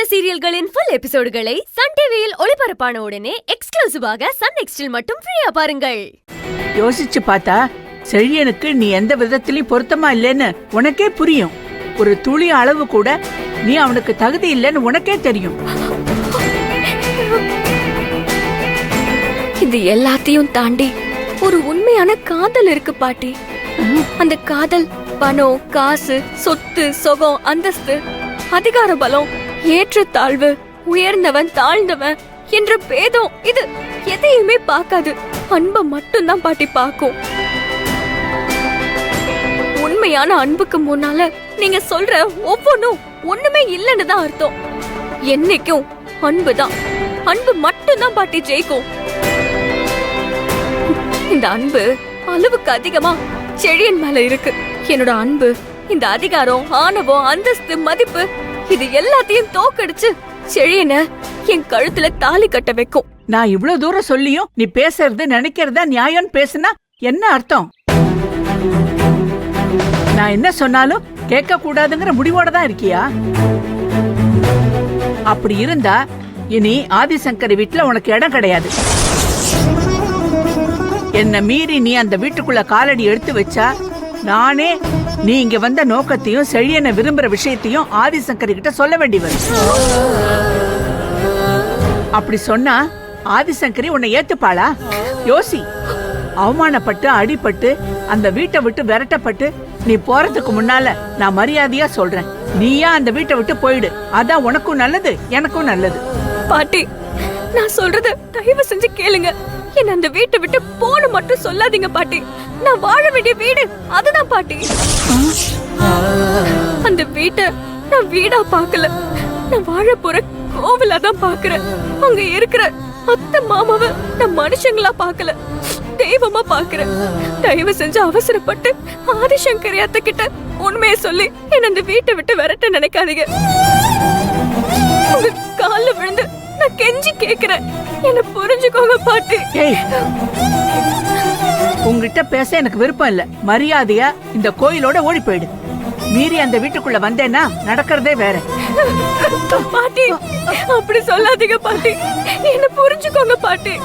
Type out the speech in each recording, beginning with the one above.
சீரியல்களின் full எபிசோடுகளை Sun டிவியில் ஒளிபரப்பான உடனே எக்ஸ்க்ளூசிவாக சன் நெக்ஸ்டில் மட்டும் ஃப்ரீயா பாருங்கள். யோசிச்சு பார்த்தா செழியனுக்கு நீ எந்த விதத்திலயும் பொருத்தமா இல்லைன்னு உனக்கே புரியும். ஒரு துளி அளவு கூட நீ அவனுக்கு தகுதி இல்லைன்னு உனக்கே தெரியும். இது எல்லாத்தையும் தாண்டி ஒரு உண்மையான காதல் இருக்கு பாட்டி. அந்த காதல் பணம், காசு, சொத்து, சொகம், அந்தஸ்து, அதிகார பலம், ஏற்றத்தாழ்வு, உயர்ந்தவன் தாழ்ந்தவன் என்ற பேதம் இது எதையுமே பார்க்காது. அன்பை மட்டும்தான் பாட்டி பார்க்கும். உண்மையான அன்புக்கு முன்னால நீங்க சொல்ற ஒவ்வொன்னும் ஒண்ணுமே இல்லைன்னு தான் அர்த்தம். என்னைக்கும் அன்புதான், அன்பு மட்டும்தான் பாட்டி ஜெயிக்கும். இந்த அன்பு அளவுக்கு அதிகமா செழியன் மேல இருக்கு. என்னோட அன்பு, இந்த அதிகாரம், ஆணவம், அந்தஸ்து, மதிப்பு இது எல்லாத்தையும் தோக்கடிச்சு செழியன என் கழுத்துல தாலி கட்ட வைக்கும். நான் இவ்வளவு தூரம் சொல்லியும் நீ பேசுறது நினைக்கிறதா நியாயம் பேசுனா என்ன அர்த்தம்? நான் என்ன சொன்னாலும் கேட்க கூடாதுங்கிற முடிவோட தான் இருக்கியா? அப்படி இருந்தா இனி ஆதிசங்கர் வீட்டுல உனக்கு இடம் கிடையாது. என்ன மீறி நீ அந்த வீட்டுக்குள்ள காலடி எடுத்து வச்சா நானே நீ இங்க வந்த நோக்கத்தையும் செழியனை விரும்புற விஷயத்தையும் ஆதிசங்கர் கிட்ட சொல்ல வேண்டி வரும். அப்படி சொன்னா ஆதிசங்கரி உன்னை ஏத்துப்பாளா? யோசி. அவமானப்பட்டு அடிபட்டு அந்த வீட்டை விட்டு விரட்டப்பட்டு நீ போறதுக்கு முன்னால நான் மரியாதையா சொல்றேன், நீயா அந்த வீட்டை விட்டு போயிடு. அதான் உனக்கும் நல்லது, எனக்கும் நல்லது. பாட்டி, நான் சொல்றத தயவு செஞ்சு கேளுங்க. என்ன அந்த வீட்டை விட்டு போன மட்டும் சொல்லாதீங்க பாட்டி. நான் வாழ வேண்டிய வீடு அதுதான் பாட்டி. அந்த வீட்டை நான் வீடா பாக்கல, நான் வாழ போற கோவிலா தான் பாக்குறேன். அங்க இருக்கிற அத்தை மாமாவை நான் மனுஷங்களா பாக்கல, தெய்வமா பாக்குறேன். தயவு செஞ்சு அவசரப்பட்டு ஆதிசங்கரி அத்தை கிட்ட உண்மையை சொல்லி என்ன அந்த வீட்டை விட்டு விரட்ட நினைக்காதீங்க. உங்க கால்ல விழுந்து நான் கெஞ்சி கேக்குறேன், என்ன புரிஞ்சுக்கோங்க பாட்டி. உங்ககிட்ட பேச எனக்கு விருப்பம் இல்ல. மரியாதையா இந்த கோயிலோட ஓடி போயிடு. மீறி அந்த வீட்டுக்குள்ள வந்தேன்னா நடக்கிறதே வேற. பாட்டி, அப்படி சொல்லாதீங்க பாட்டி. என்ன புரிஞ்சுக்கோங்க பாட்டி,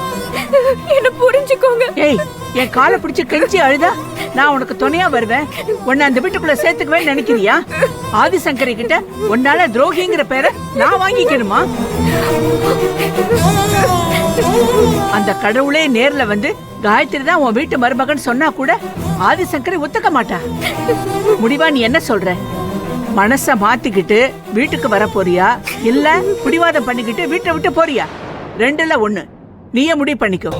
என்ன புரிஞ்சுக்கோங்க. என் காலை பிடிச்சு கெஞ்சி அழுதா நான் உனக்கு துணையா வருவேன். உன்னை அந்த வீட்டுக்குள்ள சேர்த்துக்குவே நினைக்கிறியா? ஆதிசங்கரி கிட்ட உன்னால துரோகிங்கிற பேரை நான் வாங்கிக்கணுமா? அந்த கடவுளே நேர்ல வந்து காயத்ரி தான் உன் வீட்டு மருமகன் சொன்னா கூட ஆதிசங்கரி ஒத்துக்க மாட்டா. முடிவா நீ என்ன சொல்ற? மனச மாத்திக்கிட்டு வீட்டுக்கு வர போறியா, இல்ல பிடிவாதம் பண்ணிக்கிட்டு வீட்டை விட்டு போறியா? ரெண்டுல ஒண்ணு, நீயே முடிவு பண்ணிக்கோ.